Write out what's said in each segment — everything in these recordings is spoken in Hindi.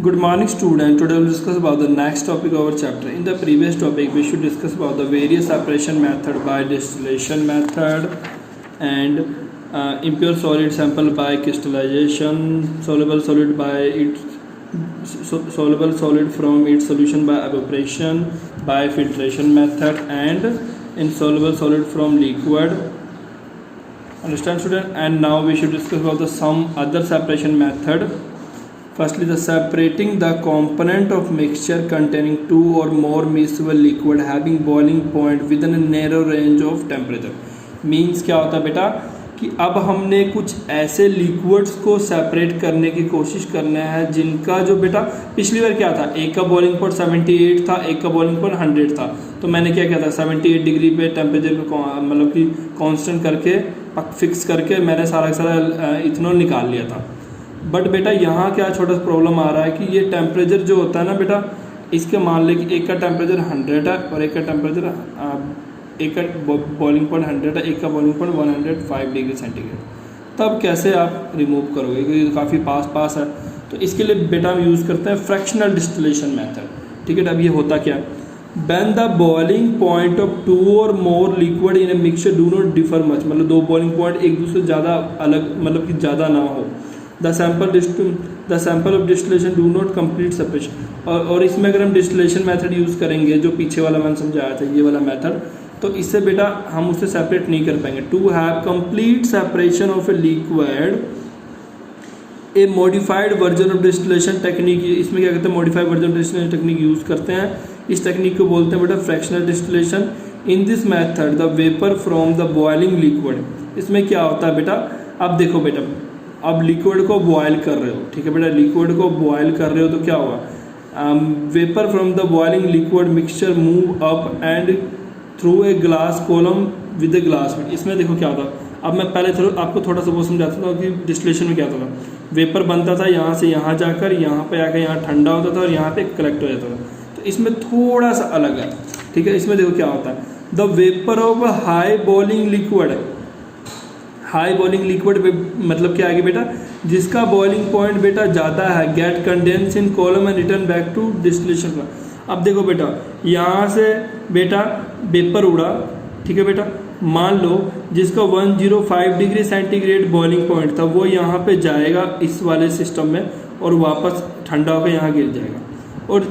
Good morning student. Today we will discuss about the next topic of our chapter. In the previous topic we should discuss about the various separation method by distillation method and impure solid sample by crystallization, soluble solid from its solution by evaporation, by filtration method, and insoluble solid from liquid. Understand student? And now we should discuss about the some other separation method. Firstly, the separating the component of mixture containing two or more miscible liquid having boiling point within a narrow range of temperature. Means क्या होता है बेटा कि अब हमने कुछ ऐसे लिक्विड्स को सेपरेट करने की कोशिश करना है जिनका जो बेटा पिछली बार क्या था, एक का बॉइलिंग पॉइंट 78 था, एक का बॉइलिंग पॉइंट 100 था। तो मैंने क्या किया था, 78 डिग्री पे टेम्परेचर पे मतलब कि कांस्टेंट करके फिक्स करके मैंने सारा इथेनॉल निकाल लिया था। बट बेटा यहाँ क्या छोटा सा प्रॉब्लम आ रहा है कि ये टेम्परेचर जो होता है ना बेटा, इसके मान ले कि एक का टेम्परेचर 100 है और एक का टेम्परेचर एक का बॉइलिंग पॉइंट 100 है, एक का बॉइलिंग पॉइंट 105 डिग्री सेंटीग्रेड। तब कैसे आप रिमूव करोगे क्योंकि काफ़ी पास है। तो इसके लिए बेटा हम यूज़ करते हैं फ्रैक्शनल डिस्टिलेशन मेथड। ठीक है, अब ये होता क्या है, when the boiling point of two और more liquid in a mixture do not differ much, मतलब दो बॉइलिंग पॉइंट एक दूसरे से ज़्यादा अलग मतलब कि ज़्यादा ना हो। The sample of distillation do not complete separation. और इसमें अगर हम डिस्टिलेशन मेथड यूज़ करेंगे जो पीछे वाला मैंने समझाया था, ये वाला मेथड, तो इससे बेटा हम उससे सेपरेट नहीं कर पाएंगे। To have complete separation of a liquid a modified version of distillation technique, इसमें क्या कहते हैं, modified version of distillation technique use करते हैं। इस टेक्निक को बोलते हैं बेटा fractional distillation. In this method the vapour from the boiling liquid, इसमें क्या होता है बेटा, अब देखो बेटा, अब लिक्विड को बॉयल कर रहे हो, ठीक है बेटा, लिक्विड को बॉयल कर रहे हो तो क्या होगा, vapour from the boiling liquid mixture move up and through a glass column with a glass bead. इसमें देखो क्या होता है, अब मैं पहले आपको थोड़ा सा वो समझाता था कि डिस्टिलेशन में क्या होता था। वेपर बनता था यहाँ से यहाँ जाकर यहाँ पे आकर यहाँ ठंडा होता था और यहाँ पे कलेक्ट हो जाता था। तो इसमें थोड़ा सा अलग है, ठीक है। इसमें देखो क्या होता है, the vapour of high boiling liquid, high boiling liquid मतलब क्या है बेटा, जिसका बॉइलिंग पॉइंट बेटा ज़्यादा है, get condense in column and return back to distillation. अब देखो बेटा, यहाँ से बेटा वेपर उड़ा, ठीक है बेटा, मान लो जिसका 105 डिग्री सेंटीग्रेड बॉइलिंग पॉइंट था वो यहाँ पे जाएगा इस वाले सिस्टम में और वापस ठंडा होकर यहाँ गिर जाएगा। और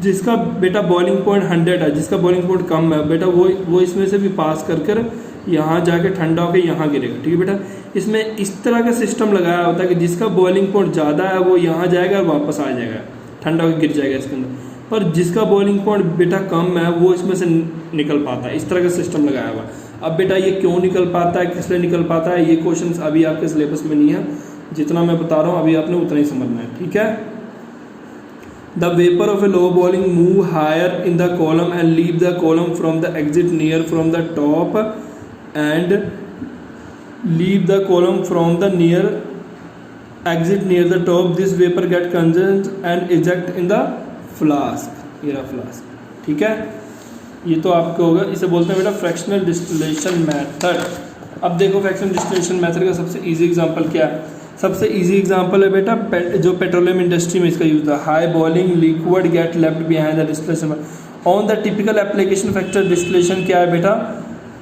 जिसका बेटा बॉइलिंग पॉइंट 100 है, जिसका बॉइलिंग पॉइंट कम है बेटा, वो इसमें से भी पास कर यहाँ जाके ठंडा होकर यहाँ गिरेगा। ठीक है बेटा, इसमें इस तरह का सिस्टम लगाया होता है कि जिसका बॉइलिंग पॉइंट ज़्यादा है वो यहाँ जाएगा और वापस आ जाएगा, ठंडा होकर गिर जाएगा इसके अंदर। और जिसका बॉइलिंग पॉइंट बेटा कम है वो इसमें से निकल पाता है। इस तरह का सिस्टम लगाया हुआ। अब बेटा ये क्यों निकल पाता है, किस लिए निकल पाता है, ये क्वेश्चन अभी आपके सिलेबस में नहीं है। जितना मैं बता रहा हूँ अभी आपने उतना ही समझना है, ठीक है। The vapour of a low boiling move higher in the column and leave the column from the exit near from the top and leave the column from the exit near the top. This vapor get condensed and eject in the flask. ये रहा फ्लास्क, ठीक है। ये तो आपको होगा, इसे बोलते हैं बेटा फ्रैक्शनल डिस्टिलेशन मेथड। अब देखो फ्रैक्शनल डिस्टिलेशन मेथड का सबसे इजी एग्जांपल क्या है, सबसे इजी एग्जांपल है बेटा जो पेट्रोलियम इंडस्ट्री में इसका यूज था। High boiling liquid get left behind the distillation on the typical application factor distillation क्या है बेटा,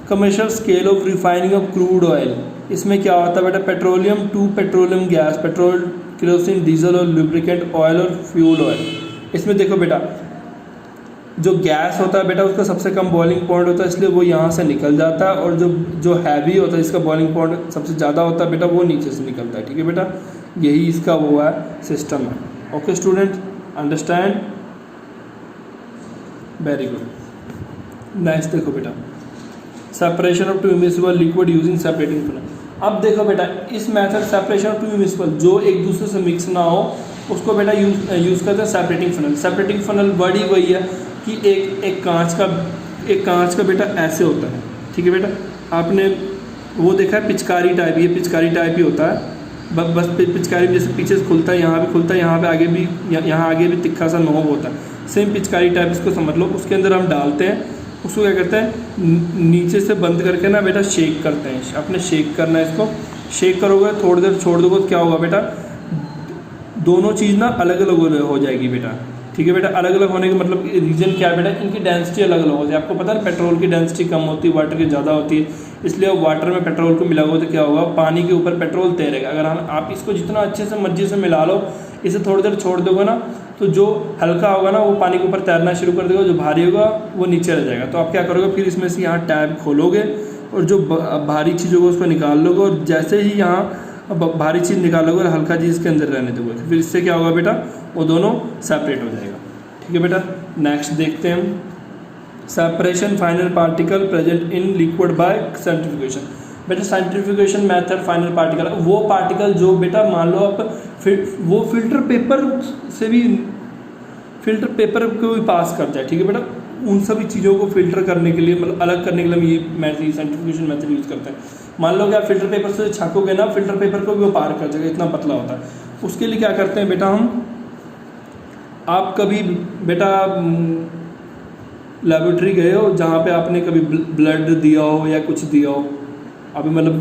commercial scale of refining of crude oil. इसमें क्या होता है बेटा, petroleum to petroleum gas, petrol, kerosene, diesel और लुब्रिकेंट ऑयल और फ्यूल ऑयल। इसमें देखो बेटा जो गैस होता है बेटा उसका सबसे कम बॉइलिंग पॉइंट होता है, इसलिए वो यहाँ से निकल जाता है। और जो हैवी होता है, इसका बॉइलिंग पॉइंट सबसे ज़्यादा होता है बेटा, वो नीचे से निकलता है। ठीक है बेटा, यही इसका वो है सिस्टम है। Okay student, understand, very good. Next देखो बेटा, separation of to immiscible liquid using separating funnel. अब देखो बेटा इस method separation of to immiscible, जो एक दूसरे से मिक्स ना हो उसको बेटा यूज़ करते हैं separating funnel. Separating funnel word ही वही है कि एक कांच का बेटा ऐसे होता है, ठीक है बेटा। आपने वो देखा है पिचकारी टाइप, ये पिचकारी टाइप ही होता है, बस पिचकारी जैसे पीछे से खुलता है, यहाँ भी खुलता है, यहाँ पे आगे भी, यहाँ आगे भी तिक्खा सा नोब होता है, सेम पिचकारी टाइप इसको समझ लो। उसके अंदर हम डालते हैं, उसको क्या करते हैं, नीचे से बंद करके ना बेटा शेक करते हैं। अपने शेक करना है, इसको शेक करोगे, थोड़ी देर छोड़ दोगे तो क्या होगा बेटा, दोनों चीज़ ना अलग अलग हो जाएगी बेटा। ठीक है बेटा, अलग अलग होने का मतलब रीज़न क्या है बेटा, इनकी डेंसिटी अलग अलग होती है। आपको पता है पेट्रोल की डेंसिटी कम होती है, वाटर की ज़्यादा होती है, इसलिए वाटर में पेट्रोल को मिलाओगे तो क्या होगा, पानी के ऊपर पेट्रोल तैरेगा। अगर आप इसको जितना अच्छे से मर्जी से मिला लो, इसे थोड़ी देर छोड़ दोगे ना, तो जो हल्का होगा ना वो पानी के ऊपर तैरना शुरू कर देगा, जो भारी होगा वो नीचे रह जाएगा। तो आप क्या करोगे, फिर इसमें से यहाँ टैब खोलोगे और जो भारी चीज़ होगा उसको निकाल लोगे, और जैसे ही यहाँ भारी चीज़ निकालोगे और हल्का चीज़ इसके अंदर रहने दोगे, फिर इससे क्या होगा बेटा, वो दोनों सेपरेट हो जाएगा। ठीक है बेटा, नेक्स्ट देखते हैं हम, separation final particle present in liquid bye centrifugation. बेटा सेंट्रीफ्यूगेशन मेथड फाइनल पार्टिकल, वो पार्टिकल जो बेटा मान लो आप वो फिल्टर पेपर से भी, फिल्टर पेपर को भी पास कर जाए। ठीक है बेटा, उन सभी चीज़ों को फिल्टर करने के लिए, मतलब अलग करने के लिए हम ये मेथड सेंट्रीफ्यूगेशन मेथड यूज़ करते हैं। मान लो कि आप फिल्टर पेपर से छाकोगे ना, फिल्टर पेपर को भी वो पार कर जाएगा, इतना पतला होता है। उसके लिए क्या करते हैं बेटा हम, आप कभी बेटा लेबोरेटरी गए हो जहाँ पे आपने कभी ब्लड दिया हो या कुछ दिया हो, अभी मतलब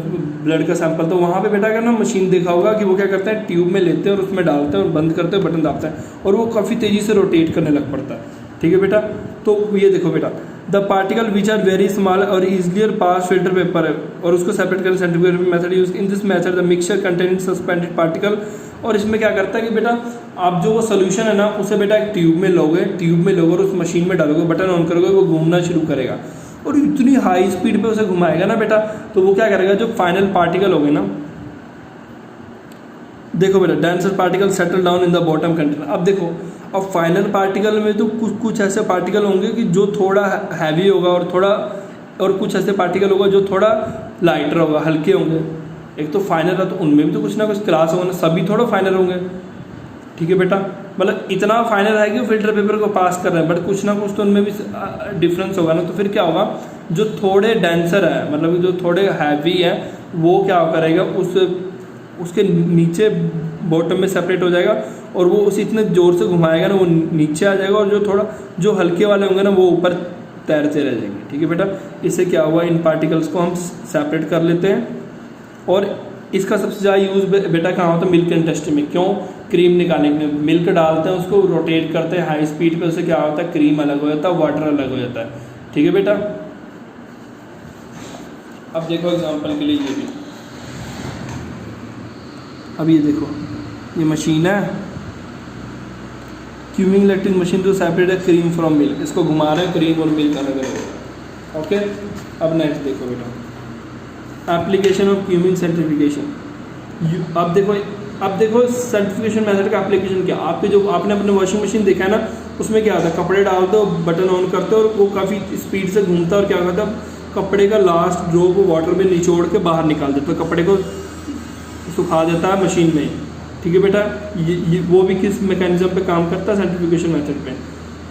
ब्लड का सैंपल, तो वहाँ पे बेटा का ना मशीन देखा होगा कि वो क्या करते हैं, ट्यूब में लेते हैं और उसमें डालते हैं और बंद करते हैं, बटन दाबते हैं और वो काफ़ी तेज़ी से रोटेट करने लग पड़ता है। ठीक है बेटा, तो ये देखो बेटा, the particle which are very small और इजिलियर पास फिल्टर पेपर है, और उसको सेपरेट करने centrifugation method use in this method the mixture containing suspended particle. और इसमें क्या करता है कि बेटा आप जो वो सोल्यूशन है ना, उसे बेटा एक ट्यूब में लोगे और उस मशीन में डालोगे, बटन ऑन करोगे, वो घूमना शुरू करेगा और इतनी हाई स्पीड पे उसे घुमाएगा ना बेटा, तो वो क्या करेगा, जो फाइनल पार्टिकल हो गए ना, देखो बेटा denser particle settle down in the bottom container. अब देखो, अब फाइनल पार्टिकल में तो कुछ ऐसे पार्टिकल होंगे कि जो थोड़ा हैवी होगा और कुछ ऐसे पार्टिकल होगा जो थोड़ा लाइटर होगा, हल्के होंगे। एक तो फाइनल है तो उनमें भी तो कुछ ना कुछ क्लास होगा ना, सभी थोड़ा फाइनल होंगे। ठीक है बेटा, मतलब इतना फाइनल है कि वो फिल्टर पेपर को पास कर रहे हैं, बट कुछ ना कुछ तो उनमें भी डिफरेंस होगा ना। तो फिर क्या होगा, जो थोड़े डेंसर है, मतलब जो थोड़े हैवी है, वो क्या करेगा, उसके नीचे बॉटम में सेपरेट हो जाएगा और वो उसे इतने ज़ोर से घुमाएगा ना, वो नीचे आ जाएगा, और जो हल्के वाले होंगे ना, वो ऊपर तैरते रह जाएंगे। ठीक है बेटा, इससे क्या हुआ, इन पार्टिकल्स को हम सेपरेट कर लेते हैं। और इसका सबसे ज़्यादा यूज़ बेटा कहाँ होता है, मिल्क इंडस्ट्री में। क्यों, क्रीम निकालने के लिए मिल्क डालते हैं, उसको रोटेट करते हैं हाई स्पीड पे, उससे क्या होता है, क्रीम अलग हो जाता है, वाटर अलग हो जाता है। ठीक है बेटा, अब देखो एग्जांपल के लिए ये भी, अब ये देखो, ये मशीन है, क्यूमिंग इलेक्ट्रिक मशीन जो सेपरेट है क्रीम फ्रॉम मिल्क, इसको घुमा रहे हैं, क्रीम और मिल्क अलग अलग है। ओके, अब नेक्स्ट देखो बेटा, एप्लीकेशन ऑफ क्यूमिंग सेंट्रीफ्यूगेशन। अब देखो सेंट्रीफ्यूगेशन मेथड का एप्लीकेशन क्या, आपने अपने वॉशिंग मशीन देखा है ना, उसमें क्या होता है, कपड़े डालते हो, बटन ऑन करते हो और वो काफ़ी स्पीड से घूमता है और क्या करता है, कपड़े का लास्ट ड्रॉप वो वाटर में निचोड़ के बाहर निकाल देता है, कपड़े को सुखा देता है मशीन में। ठीक है बेटा, ये वो भी किस मैकेनिज्म पे काम करता है, सेंट्रीफ्यूगेशन मेथड पे।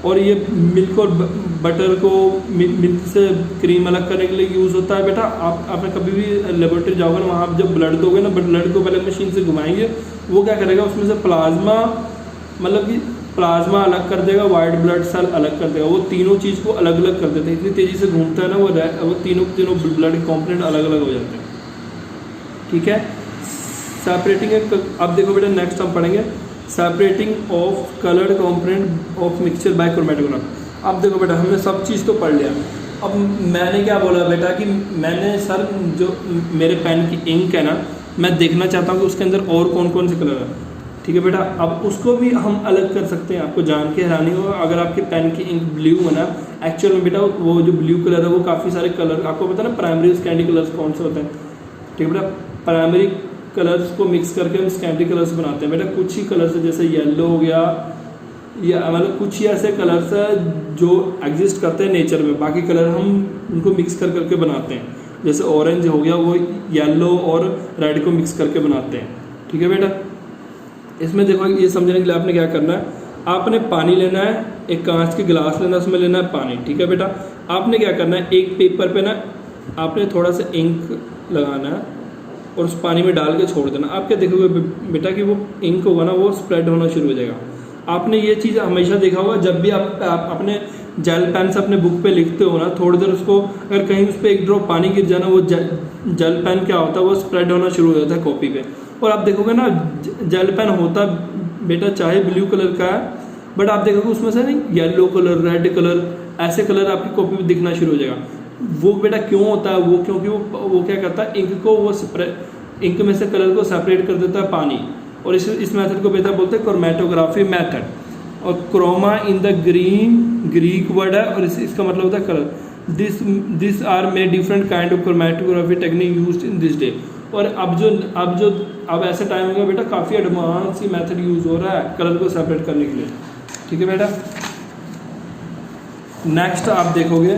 और ये मिल्क और बटर को मिल्क से क्रीम अलग करने के लिए यूज़ होता है बेटा। आपने कभी भी लेबोरेटरी जाओगे ना, वहाँ आप जब ब्लड दोगे ना, ब्लड को पहले मशीन से घुमाएंगे, वो क्या करेगा, उसमें से प्लाज्मा, मतलब कि प्लाज्मा अलग कर देगा, वाइट ब्लड सेल अलग कर देगा, वो तीनों चीज़ को अलग अलग कर देते हैं। इतनी तेज़ी से घूमता है ना, वो तीनों ब्लड कॉम्पोनेंट अलग अलग हो जाते हैं। ठीक है, सेपरेटिंग। अब देखो बेटा नेक्स्ट हम पढ़ेंगे separating of coloured component of mixture by chromatograph. अब देखो बेटा, हमने सब चीज़ तो पढ़ लिया। अब मैंने क्या बोला बेटा कि मैंने सर जो मेरे पेन की इंक है ना, मैं देखना चाहता हूँ कि उसके अंदर और कौन कौन से कलर है। ठीक है बेटा, अब उसको भी हम अलग कर सकते हैं। आपको जान के हैरानी होगा, अगर आपके पेन की इंक ब्लू है ना, एक्चुअल में बेटा वो जो ब्लू कलर है वो काफ़ी सारे कलर, आपको पता है ना प्राइमरी सेकेंडरी कलर्स कौन से होते हैं। ठीक है बेटा, प्राइमरी कलर्स को मिक्स करके हम सेकेंडरी कलर्स बनाते हैं बेटा। कुछ ही कलर्स है, जैसे येलो हो गया, या मतलब कुछ ही ऐसे कलर्स है जो एग्जिस्ट करते हैं नेचर में, बाकी कलर हम उनको मिक्स कर करके बनाते हैं। जैसे ऑरेंज हो गया, वो येलो और रेड को मिक्स करके बनाते हैं। ठीक है बेटा, इसमें देखो ये समझने के लिए आपने क्या करना है, आपने पानी लेना है, एक कांच के गिलास लेना है, उसमें लेना है पानी। ठीक है बेटा, आपने क्या करना है, एक पेपर पे ना आपने थोड़ा सा इंक लगाना है और उस पानी में डाल के छोड़ देना। आप क्या देखोगे बेटा कि वो इंक होगा ना, वो स्प्रेड होना शुरू हो जाएगा। आपने ये चीज़ हमेशा देखा होगा, जब भी आप अपने जेल पेन से अपने बुक पे लिखते हो ना, थोड़ी देर उसको अगर कहीं उस पर एक ड्रॉप पानी गिर जाना, वो जेल पेन क्या होता है, वो स्प्रेड होना शुरू हो जाता है कॉपी पे। और आप देखोगे ना, जेल पेन होता बेटा चाहे ब्लू कलर का है, बट आप देखोगे उसमें से नहीं येलो कलर, रेड कलर, ऐसे कलर आपकी कॉपी में दिखना शुरू हो जाएगा। वो बेटा क्यों होता है? वो क्योंकि वो क्या करता है, इंक को वो इंक में से कलर को सेपरेट कर देता है पानी, और इस मेथड को बेटा बोलते हैं क्रोमेटोग्राफी मेथड। और chroma in the Greek word है, और इसका मतलब होता है colour. This are may different kind of chromatography technique used in this day. और अब ऐसा टाइम होगा बेटा काफ़ी एडवांस ही मेथड यूज़ हो रहा है कलर को सेपरेट करने के लिए। ठीक है बेटा, नेक्स्ट आप देखोगे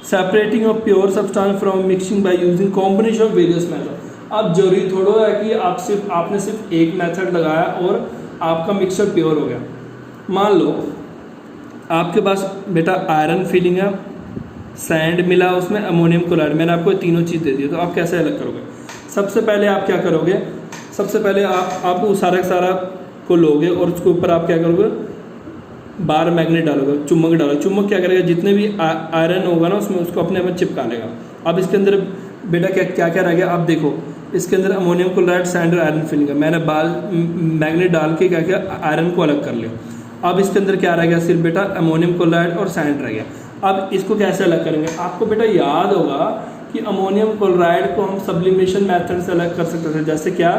separating of pure substance from mixing by using combination of various method. अब जरूरी थोड़ा है कि आपने सिर्फ एक मेथड लगाया और आपका मिक्सचर प्योर हो गया। मान लो आपके पास बेटा आयरन फिलिंग है, सैंड मिला, उसमें अमोनियम क्लोराइड, मैंने आपको तीनों चीज़ दे दी, तो आप कैसे अलग करोगे? सबसे पहले आप क्या करोगे, सबसे पहले आप वो सारा को लोगे और उसके ऊपर आप क्या करोगे, बार मैग्नेट डालोगे, चुम्बक डालोगे। चुम्बक क्या करेगा, जितने भी आयरन होगा ना उसमें उसको अपने आप चिपका लेगा। अब इसके अंदर बेटा क्या रह गया, आप देखो इसके अंदर अमोनियम क्लोराइड, सैंड और आयरन फिलिंग है। मैंने मैग्नेट डाल के क्या किया, आयरन को अलग कर लिया। अब इसके अंदर क्या रह गया, सिर्फ बेटा अमोनियम क्लोराइड और सैंड रह गया। अब इसको कैसे अलग करेंगे? आपको बेटा याद होगा कि अमोनियम क्लोराइड को हम सब्लिमेशन मेथड से अलग कर सकते थे। जैसे क्या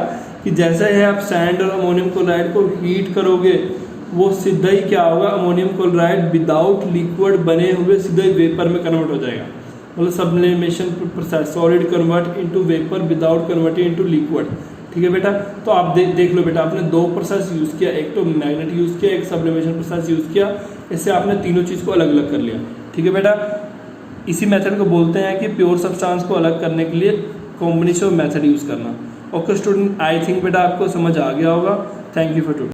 कि जैसे है आप सैंड और अमोनियम क्लोराइड को हीट करोगे, वो सीधा ही क्या होगा, अमोनियम क्लोराइड विदाउट लिक्विड बने हुए सीधा ही वेपर में कन्वर्ट हो जाएगा। मतलब sublimation process, solid convert into vapour without converting into liquid. ठीक है बेटा, तो आप देख लो बेटा, आपने दो प्रोसेस यूज़ किया, एक तो मैग्नेट यूज़ किया, एक सब्लिमेशन प्रोसेस यूज़ किया। इससे आपने तीनों चीज़ को अलग अलग कर लिया। ठीक है बेटा, इसी मेथड को बोलते हैं कि प्योर सब्सटेंस को अलग करने के लिए कॉम्बिनेशन मेथड यूज़ करना। ओके स्टूडेंट, आई थिंक बेटा आपको समझ आ गया होगा। Thank you for today.